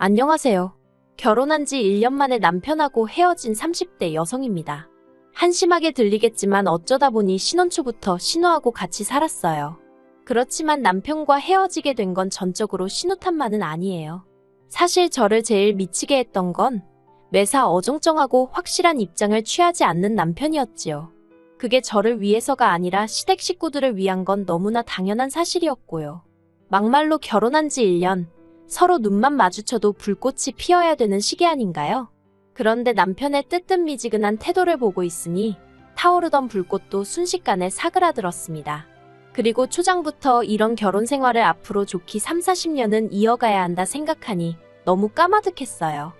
안녕하세요. 결혼한 지 1년 만에 남편하고 헤어진 30대 여성입니다. 한심하게 들리겠지만 어쩌다 보니 신혼 초부터 신우하고 같이 살았어요. 그렇지만 남편과 헤어지게 된 건 전적으로 신우 탓만은 아니에요. 사실 저를 제일 미치게 했던 건 매사 어정쩡하고 확실한 입장을 취하지 않는 남편이었지요. 그게 저를 위해서가 아니라 시댁 식구들을 위한 건 너무나 당연한 사실이었고요. 막말로 결혼한 지 1년, 서로 눈만 마주쳐도 불꽃이 피어야 되는 시기 아닌가요? 그런데 남편의 뜨뜻미지근한 태도를 보고 있으니 타오르던 불꽃도 순식간에 사그라들었습니다. 그리고 초장부터 이런 결혼 생활을 앞으로 좋게 30-40년은 이어가야 한다 생각하니 너무 까마득했어요.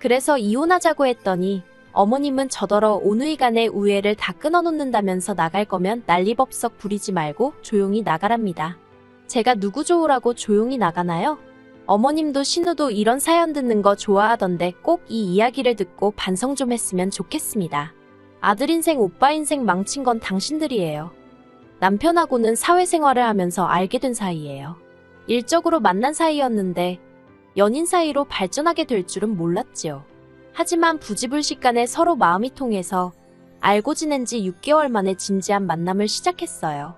그래서 이혼하자고 했더니 어머님은 저더러 오누이간의 우애를 다 끊어놓는다면서 나갈 거면 난리법석 부리지 말고 조용히 나가랍니다. 제가 누구 좋으라고 조용히 나가나요? 어머님도 신우도 이런 사연 듣는 거 좋아하던데 꼭 이 이야기를 듣고 반성 좀 했으면 좋겠습니다. 아들 인생, 오빠 인생 망친 건 당신들이에요. 남편하고는 사회생활을 하면서 알게 된 사이예요. 일적으로 만난 사이였는데 연인 사이로 발전하게 될 줄은 몰랐지요. 하지만 부지불식간에 서로 마음이 통해서 알고 지낸 지 6개월 만에 진지한 만남을 시작했어요.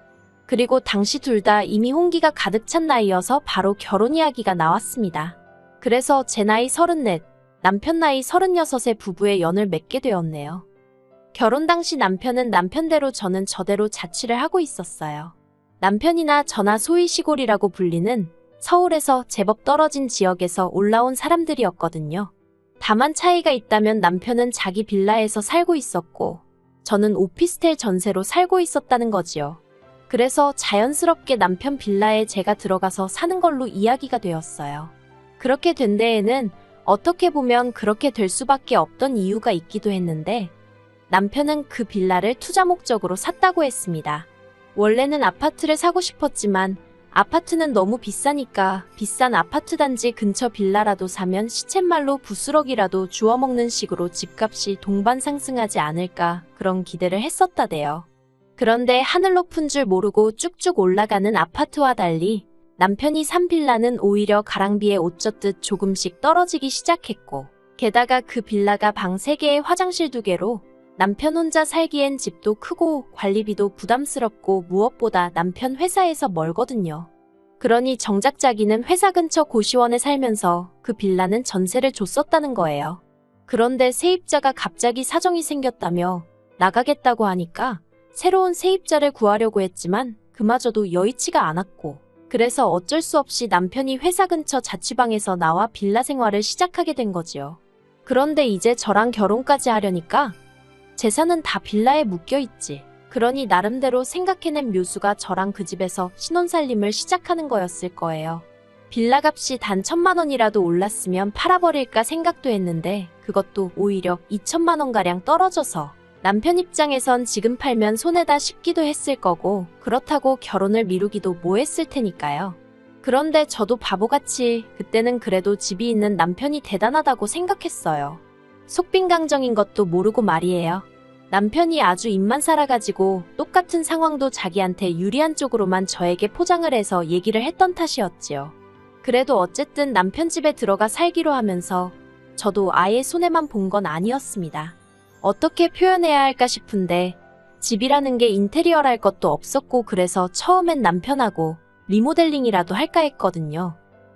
그리고 당시 둘 다 이미 홍기가 가득 찬 나이여서 바로 결혼 이야기가 나왔습니다. 그래서 제 나이 34, 남편 나이 36의 부부의 연을 맺게 되었네요. 결혼 당시 남편은 남편대로 저는 저대로 자취를 하고 있었어요. 남편이나 저나 소위 시골이라고 불리는 서울에서 제법 떨어진 지역에서 올라온 사람들이었거든요. 다만 차이가 있다면 남편은 자기 빌라에서 살고 있었고 저는 오피스텔 전세로 살고 있었다는 거지요. 그래서 자연스럽게 남편 빌라에 제가 들어가서 사는 걸로 이야기가 되었어요. 그렇게 된 데에는 어떻게 보면 그렇게 될 수밖에 없던 이유가 있기도 했는데 남편은 그 빌라를 투자 목적으로 샀다고 했습니다. 원래는 아파트를 사고 싶었지만 아파트는 너무 비싸니까 비싼 아파트 단지 근처 빌라라도 사면 시쳇말로 부스럭이라도 주워먹는 식으로 집값이 동반 상승하지 않을까 그런 기대를 했었다대요. 그런데 하늘 높은 줄 모르고 쭉쭉 올라가는 아파트와 달리 남편이 산 빌라는 오히려 가랑비에 옷 젖듯 조금씩 떨어지기 시작했고 게다가 그 빌라가 방 3개에 화장실 2개로 남편 혼자 살기엔 집도 크고 관리비도 부담스럽고 무엇보다 남편 회사에서 멀거든요. 그러니 정작 자기는 회사 근처 고시원에 살면서 그 빌라는 전세를 줬었다는 거예요. 그런데 세입자가 갑자기 사정이 생겼다며 나가겠다고 하니까 새로운 세입자를 구하려고 했지만 그마저도 여의치가 않았고 그래서 어쩔 수 없이 남편이 회사 근처 자취방에서 나와 빌라 생활을 시작하게 된 거지요. 그런데 이제 저랑 결혼까지 하려니까 재산은 다 빌라에 묶여있지. 그러니 나름대로 생각해낸 묘수가 저랑 그 집에서 신혼살림을 시작하는 거였을 거예요. 빌라 값이 단 1,000만 원이라도 올랐으면 팔아버릴까 생각도 했는데 그것도 오히려 2천만 원가량 떨어져서 남편 입장에선 지금 팔면 손에다 씹기도 했을 거고 그렇다고 결혼을 미루기도 뭐했을 테니까요. 그런데 저도 바보같이 그때는 그래도 집이 있는 남편이 대단하다고 생각했어요. 속빈강정인 것도 모르고 말이에요. 남편이 아주 입만 살아가지고 똑같은 상황도 자기한테 유리한 쪽으로만 저에게 포장을 해서 얘기를 했던 탓이었지요. 그래도 어쨌든 남편 집에 들어가 살기로 하면서 저도 아예 손해만 본 건 아니었습니다. 어떻게 표현해야 할까 싶은데 집이라는 게 인테리어랄 것도 없었고 그래서 처음엔 남편하고 리모델링이라도 할까 했거든요.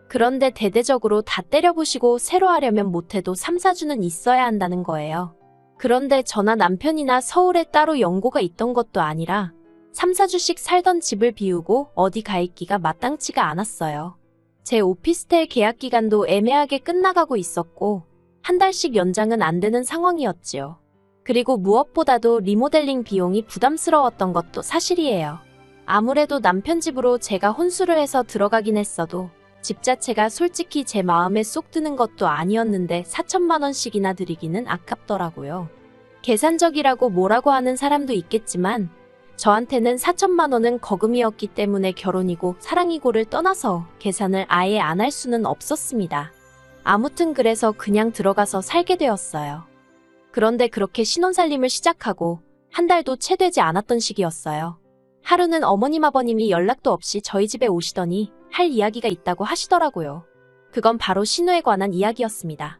그런데 대대적으로 다 때려부시고 새로 하려면 못해도 3-4주는 있어야 한다는 거예요. 그런데 저나 남편이나 서울에 따로 연고가 있던 것도 아니라 3-4주씩 살던 집을 비우고 어디 가 있기가 마땅치가 않았어요. 제 오피스텔 계약 기간도 애매하게 끝나가고 있었고 한 달씩 연장은 안 되는 상황이었지요. 그리고 무엇보다도 리모델링 비용이 부담스러웠던 것도 사실이에요. 아무래도 남편 집으로 제가 혼수를 해서 들어가긴 했어도 집 자체가 솔직히 제 마음에 쏙 드는 것도 아니었는데 4천만 원씩이나 드리기는 아깝더라고요. 계산적이라고 뭐라고 하는 사람도 있겠지만 저한테는 4천만 원은 거금이었기 때문에 결혼이고 사랑이고를 떠나서 계산을 아예 안 할 수는 없었습니다. 아무튼 그래서 그냥 들어가서 살게 되었어요. 그런데 그렇게 신혼살림을 시작하고 한 달도 채 되지 않았던 시기였어요. 하루는 어머님 아버님이 연락도 없이 저희 집에 오시더니 할 이야기가 있다고 하시더라고요. 그건 바로 신우에 관한 이야기였습니다.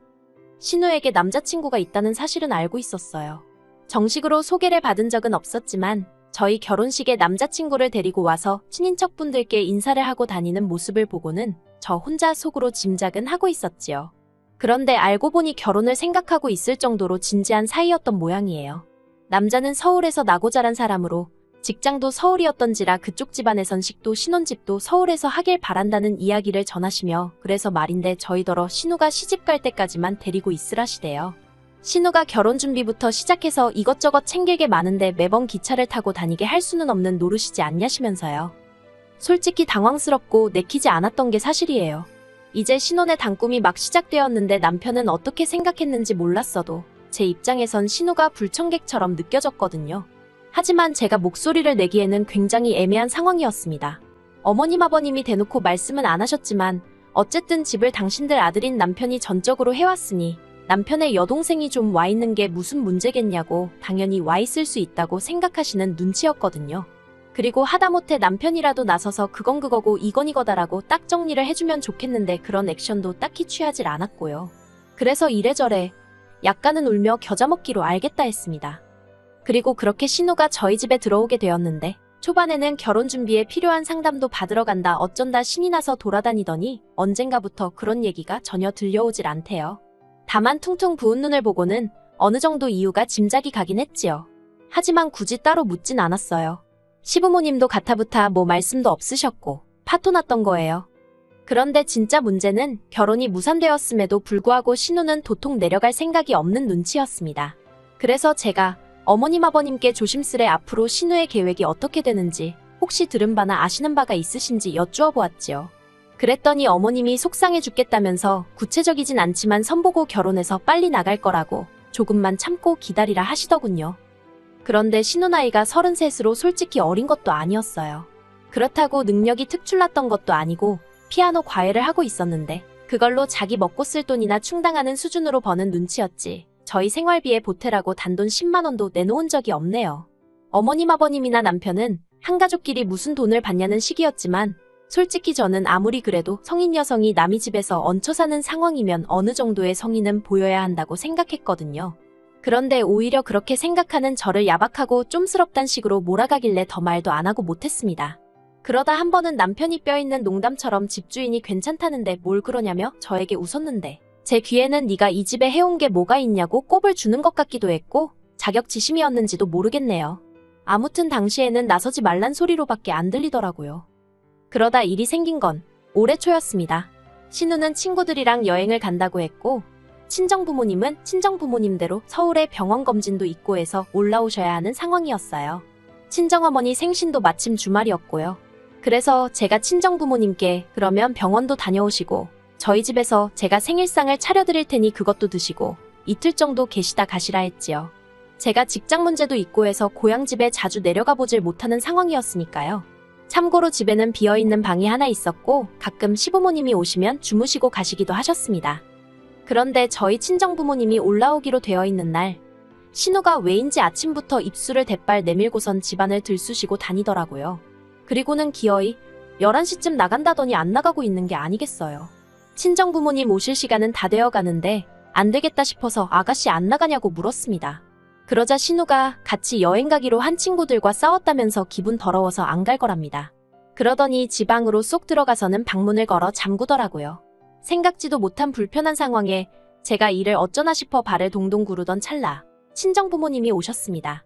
신우에게 남자친구가 있다는 사실은 알고 있었어요. 정식으로 소개를 받은 적은 없었지만 저희 결혼식에 남자친구를 데리고 와서 친인척분들께 인사를 하고 다니는 모습을 보고는 저 혼자 속으로 짐작은 하고 있었지요. 그런데 알고 보니 결혼을 생각하고 있을 정도로 진지한 사이였던 모양이에요. 남자는 서울에서 나고 자란 사람으로 직장도 서울이었던지라 그쪽 집안의 선식도 신혼집도 서울에서 하길 바란다는 이야기를 전하시며 그래서 말인데 저희더러 신우가 시집갈 때까지만 데리고 있으라시대요. 신우가 결혼 준비부터 시작해서 이것저것 챙길 게 많은데 매번 기차를 타고 다니게 할 수는 없는 노릇이지 않냐시면서요. 솔직히 당황스럽고 내키지 않았던 게 사실이에요. 이제 신혼의 단꿈이 막 시작되었는데 남편은 어떻게 생각했는지 몰랐어도 제 입장에선 신우가 불청객처럼 느껴졌거든요. 하지만 제가 목소리를 내기에는 굉장히 애매한 상황이었습니다. 어머님 아버님이 대놓고 말씀은 안 하셨지만 어쨌든 집을 당신들 아들인 남편이 전적으로 해왔으니 남편의 여동생이 좀 와 있는 게 무슨 문제겠냐고 당연히 와 있을 수 있다고 생각하시는 눈치였거든요. 그리고 하다못해 남편이라도 나서서 그건 그거고 이건 이거다라고 딱 정리를 해주면 좋겠는데 그런 액션도 딱히 취하질 않았고요. 그래서 이래저래 약간은 울며 겨자 먹기로 알겠다 했습니다. 그리고 그렇게 신우가 저희 집에 들어오게 되었는데 초반에는 결혼 준비에 필요한 상담도 받으러 간다 어쩐다 신이 나서 돌아다니더니 언젠가부터 그런 얘기가 전혀 들려오질 않대요. 다만 퉁퉁 부은 눈을 보고는 어느 정도 이유가 짐작이 가긴 했지요. 하지만 굳이 따로 묻진 않았어요. 시부모님도 가타부타 뭐 말씀도 없으셨고 파토 났던 거예요. 그런데 진짜 문제는 결혼이 무산되었음에도 불구하고 신우는 도통 내려갈 생각이 없는 눈치였습니다. 그래서 제가 어머님 아버님께 조심스레 앞으로 신우의 계획이 어떻게 되는지 혹시 들은 바나 아시는 바가 있으신지 여쭈어 보았지요. 그랬더니 어머님이 속상해 죽겠다면서 구체적이진 않지만 선보고 결혼해서 빨리 나갈 거라고 조금만 참고 기다리라 하시더군요. 그런데 신우 나이가 33으로 솔직히 어린 것도 아니었어요. 그렇다고 능력이 특출났던 것도 아니고 피아노 과외를 하고 있었는데 그걸로 자기 먹고 쓸 돈이나 충당하는 수준으로 버는 눈치였지. 저희 생활비에 보태라고 단돈 10만 원도 내놓은 적이 없네요. 어머님 아버님이나 남편은 한가족끼리 무슨 돈을 받냐는 시기였지만 솔직히 저는 아무리 그래도 성인 여성이 남의 집에서 얹혀 사는 상황이면 어느 정도의 성의는 보여야 한다고 생각했거든요. 그런데 오히려 그렇게 생각하는 저를 야박하고 쫌스럽단 식으로 몰아가길래 더 말도 안 하고 못했습니다. 그러다 한 번은 남편이 뼈있는 농담처럼 집주인이 괜찮다는데 뭘 그러냐며 저에게 웃었는데 제 귀에는 네가 이 집에 해온 게 뭐가 있냐고 꼽을 주는 것 같기도 했고 자격지심이었는지도 모르겠네요. 아무튼 당시에는 나서지 말란 소리로밖에 안 들리더라고요. 그러다 일이 생긴 건 올해 초였습니다. 신우는 친구들이랑 여행을 간다고 했고 친정부모님은 친정부모님대로 서울에 병원 검진도 있고 해서 올라오셔야 하는 상황이었어요. 친정어머니 생신도 마침 주말이었고요. 그래서 제가 친정부모님께 그러면 병원도 다녀오시고 저희 집에서 제가 생일상을 차려드릴 테니 그것도 드시고 이틀 정도 계시다 가시라 했지요. 제가 직장 문제도 있고 해서 고향집에 자주 내려가 보질 못하는 상황이었으니까요. 참고로 집에는 비어있는 방이 하나 있었고 가끔 시부모님이 오시면 주무시고 가시기도 하셨습니다. 그런데 저희 친정부모님이 올라오기로 되어 있는 날 신우가 왜인지 아침부터 입술을 대빨 내밀고선 집안을 들쑤시고 다니더라고요. 그리고는 기어이 11시쯤 나간다더니 안 나가고 있는 게 아니겠어요. 친정부모님 오실 시간은 다 되어 가는데 안 되겠다 싶어서 아가씨 안 나가냐고 물었습니다. 그러자 신우가 같이 여행 가기로 한 친구들과 싸웠다면서 기분 더러워서 안 갈 거랍니다. 그러더니 지방으로 쏙 들어가서는 방문을 걸어 잠그더라고요. 생각지도 못한 불편한 상황에 제가 이를 어쩌나 싶어 발을 동동 구르던 찰나 친정부모님이 오셨습니다.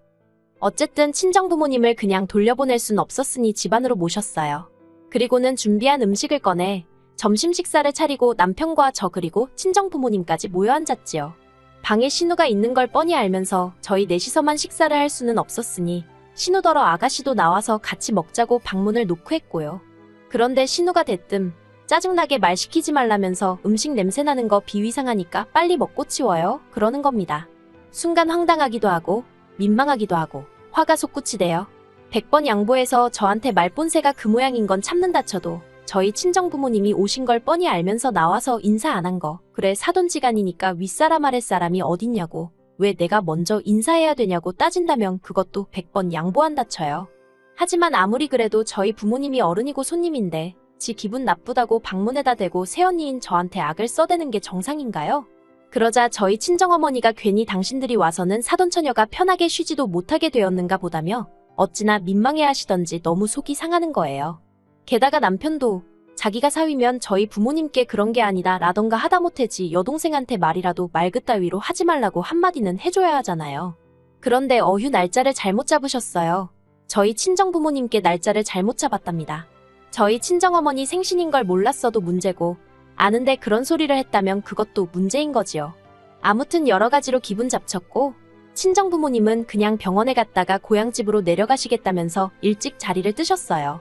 어쨌든 친정부모님을 그냥 돌려보낼 순 없었으니 집안으로 모셨어요. 그리고는 준비한 음식을 꺼내 점심 식사를 차리고 남편과 저 그리고 친정부모님까지 모여 앉았지요. 방에 신우가 있는 걸 뻔히 알면서 저희 넷이서만 식사를 할 수는 없었으니 신우더러 아가씨도 나와서 같이 먹자고 방문을 놓고 했고요. 그런데 신우가 대뜸 짜증나게 말 시키지 말라면서 음식 냄새 나는 거 비위상하니까 빨리 먹고 치워요 그러는 겁니다. 순간 황당하기도 하고 민망하기도 하고 화가 솟구치대요. 100번 양보해서 저한테 말본새가 그 모양인 건 참는다 쳐도 저희 친정부모님이 오신 걸 뻔히 알면서 나와서 인사 안 한 거 그래 사돈지간이니까 윗사람 아랫사람이 어딨냐고 왜 내가 먼저 인사해야 되냐고 따진다면 그것도 100번 양보한다 쳐요. 하지만 아무리 그래도 저희 부모님이 어른이고 손님인데 지 기분 나쁘다고 방문에다 대고 새언니인 저한테 악을 써대는 게 정상인가요? 그러자 저희 친정어머니가 괜히 당신들이 와서는 사돈처녀가 편하게 쉬지도 못하게 되었는가 보다며 어찌나 민망해하시던지 너무 속이 상하는 거예요. 게다가 남편도 자기가 사위면 저희 부모님께 그런 게 아니다 라던가 하다못해지 여동생한테 말이라도 말 그따위로 하지 말라고 한마디는 해줘야 하잖아요. 그런데 어휴 날짜를 잘못 잡으셨어요. 저희 친정부모님께 날짜를 잘못 잡았답니다. 저희 친정어머니 생신인 걸 몰랐어도 문제고 아는데 그런 소리를 했다면 그것도 문제인 거지요. 아무튼 여러 가지로 기분 잡쳤고 친정부모님은 그냥 병원에 갔다가 고향집으로 내려가시겠다면서 일찍 자리를 뜨셨어요.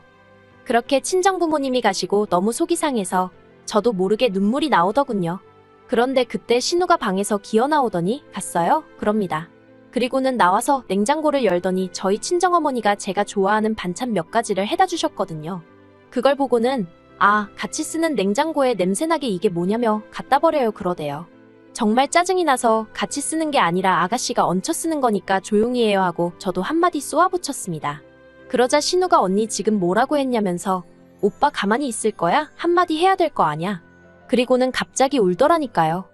그렇게 친정부모님이 가시고 너무 속이 상해서 저도 모르게 눈물이 나오더군요. 그런데 그때 신우가 방에서 기어 나오더니 갔어요? 그럽니다. 그리고는 나와서 냉장고를 열더니 저희 친정어머니가 제가 좋아하는 반찬 몇 가지를 해다 주셨거든요. 그걸 보고는 아, 같이 쓰는 냉장고에 냄새나게 이게 뭐냐며 갖다 버려요 그러대요. 정말 짜증이 나서 같이 쓰는 게 아니라 아가씨가 얹혀 쓰는 거니까 조용히 해요 하고 저도 한마디 쏘아붙였습니다. 그러자 신우가 언니 지금 뭐라고 했냐면서 오빠 가만히 있을 거야? 한마디 해야 될 거 아냐? 그리고는 갑자기 울더라니까요.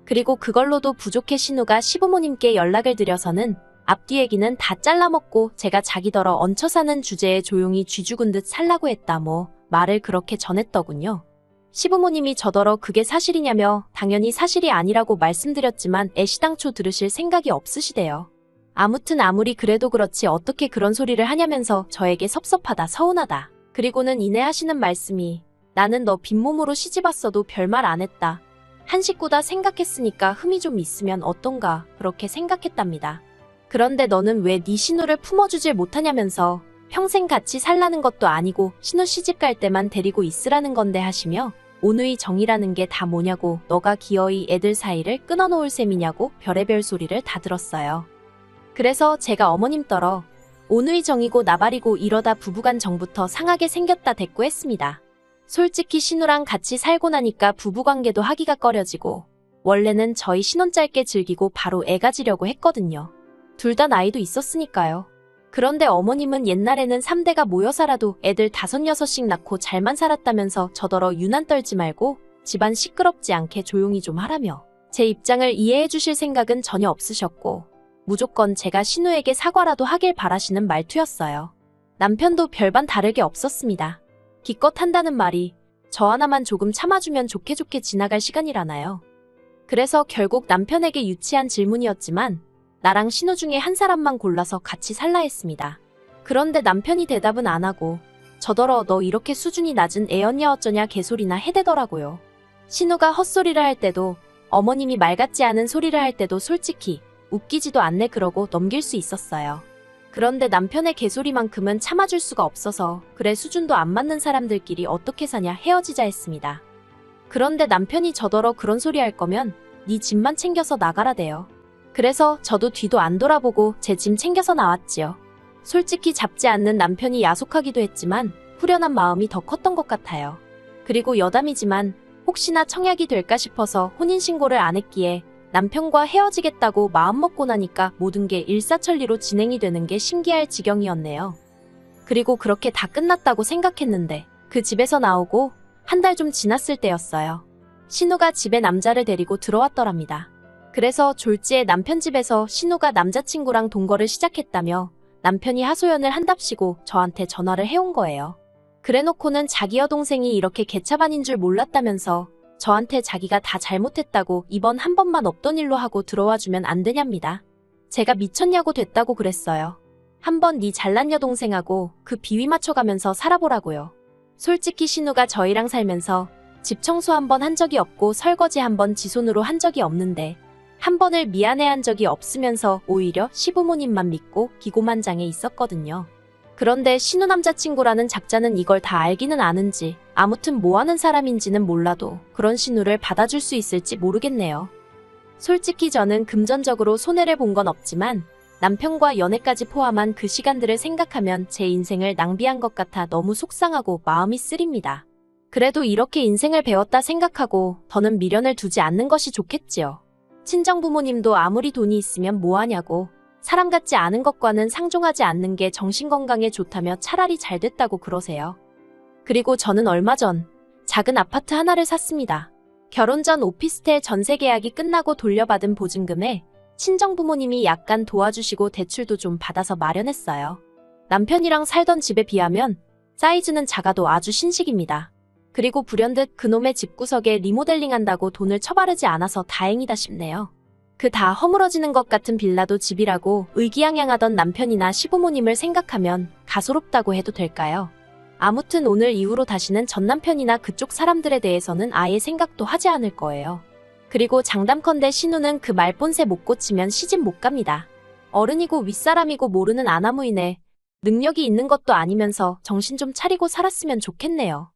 그리고 그걸로도 부족해 신우가 시부모님께 연락을 드려서는 앞뒤 얘기는 다 잘라먹고 제가 자기더러 얹혀 사는 주제에 조용히 쥐 죽은 듯 살라고 했다 뭐 말을 그렇게 전했더군요. 시부모님이 저더러 그게 사실이냐며 당연히 사실이 아니라고 말씀드렸지만 애시당초 들으실 생각이 없으시대요. 아무튼 아무리 그래도 그렇지 어떻게 그런 소리를 하냐면서 저에게 섭섭하다 서운하다. 그리고는 이내 하시는 말씀이 나는 너 빈몸으로 시집왔어도 별말 안 했다. 한 식구다 생각했으니까 흠이 좀 있으면 어떤가 그렇게 생각했답니다. 그런데 너는 왜 네 신우를 품어주질 못하냐면서 평생 같이 살라는 것도 아니고 신우 시집 갈 때만 데리고 있으라는 건데 하시며 온의 정이라는 게 다 뭐냐고 너가 기어이 애들 사이를 끊어놓을 셈이냐고 별의별 소리를 다 들었어요. 그래서 제가 어머님 떨어 온의 정이고 나발이고 이러다 부부간 정부터 상하게 생겼다 대꾸했습니다. 솔직히 신우랑 같이 살고 나니까 부부관계도 하기가 꺼려지고 원래는 저희 신혼 짧게 즐기고 바로 애 가지려고 했거든요. 둘 다 나이도 있었으니까요. 그런데 어머님은 옛날에는 3대가 모여 살아도 애들 5, 6씩 낳고 잘만 살았다면서 저더러 유난 떨지 말고 집안 시끄럽지 않게 조용히 좀 하라며 제 입장을 이해해 주실 생각은 전혀 없으셨고 무조건 제가 신우에게 사과라도 하길 바라시는 말투였어요. 남편도 별반 다르게 없었습니다. 기껏 한다는 말이 저 하나만 조금 참아주면 좋게 지나갈 시간이라나요. 그래서 결국 남편에게 유치한 질문이었지만 나랑 신우 중에 한 사람만 골라서 같이 살라 했습니다. 그런데 남편이 대답은 안 하고 저더러 너 이렇게 수준이 낮은 애였냐 어쩌냐 개소리나 해대더라고요. 신우가 헛소리를 할 때도 어머님이 말 같지 않은 소리를 할 때도 솔직히 웃기지도 않네 그러고 넘길 수 있었어요. 그런데 남편의 개소리만큼은 참아줄 수가 없어서 그래 수준도 안 맞는 사람들끼리 어떻게 사냐 헤어지자 했습니다. 그런데 남편이 저더러 그런 소리 할 거면 네 짐만 챙겨서 나가라대요. 그래서 저도 뒤도 안 돌아보고 제 짐 챙겨서 나왔지요. 솔직히 잡지 않는 남편이 야속하기도 했지만 후련한 마음이 더 컸던 것 같아요. 그리고 여담이지만 혹시나 청약이 될까 싶어서 혼인신고를 안 했기에 남편과 헤어지겠다고 마음먹고 나니까 모든 게 일사천리로 진행이 되는 게 신기할 지경이었네요. 그리고 그렇게 다 끝났다고 생각했는데 그 집에서 나오고 한 달 좀 지났을 때였어요. 신우가 집에 남자를 데리고 들어왔더랍니다. 그래서 졸지에 남편 집에서 신우가 남자친구랑 동거를 시작했다며 남편이 하소연을 한답시고 저한테 전화를 해온 거예요. 그래놓고는 자기 여동생이 이렇게 개차반인 줄 몰랐다면서 저한테 자기가 다 잘못했다고 이번 한 번만 없던 일로 하고 들어와주면 안 되냐입니다. 제가 미쳤냐고 됐다고 그랬어요. 한번 네 잘난 여동생하고 그 비위 맞춰가면서 살아보라고요. 솔직히 신우가 저희랑 살면서 집 청소 한 번 한 적이 없고 설거지 한 번 지 손으로 한 적이 없는데 한 번을 미안해한 적이 없으면서 오히려 시부모님만 믿고 기고만장해 있었거든요. 그런데 신우 남자친구라는 작자는 이걸 다 알기는 아는지 아무튼 뭐하는 사람인지는 몰라도 그런 신우를 받아줄 수 있을지 모르겠네요. 솔직히 저는 금전적으로 손해를 본 건 없지만 남편과 연애까지 포함한 그 시간들을 생각하면 제 인생을 낭비한 것 같아 너무 속상하고 마음이 쓰립니다. 그래도 이렇게 인생을 배웠다 생각하고 더는 미련을 두지 않는 것이 좋겠지요. 친정부모님도 아무리 돈이 있으면 뭐하냐고 사람 같지 않은 것과는 상종하지 않는 게 정신건강에 좋다며 차라리 잘 됐다고 그러세요. 그리고 저는 얼마 전 작은 아파트 하나를 샀습니다. 결혼 전 오피스텔 전세 계약이 끝나고 돌려받은 보증금에 친정 부모님이 약간 도와주시고 대출도 좀 받아서 마련했어요. 남편이랑 살던 집에 비하면 사이즈는 작아도 아주 신식입니다. 그리고 불현듯 그놈의 집구석에 리모델링 한다고 돈을 처바르지 않아서 다행이다 싶네요. 그 다 허물어지는 것 같은 빌라도 집이라고 의기양양하던 남편이나 시부모님을 생각하면 가소롭다고 해도 될까요? 아무튼 오늘 이후로 다시는 전 남편이나 그쪽 사람들에 대해서는 아예 생각도 하지 않을 거예요. 그리고 장담컨대 신우는 그 말본새 못 고치면 시집 못 갑니다. 어른이고 윗사람이고 모르는 아나무이네. 능력이 있는 것도 아니면서 정신 좀 차리고 살았으면 좋겠네요.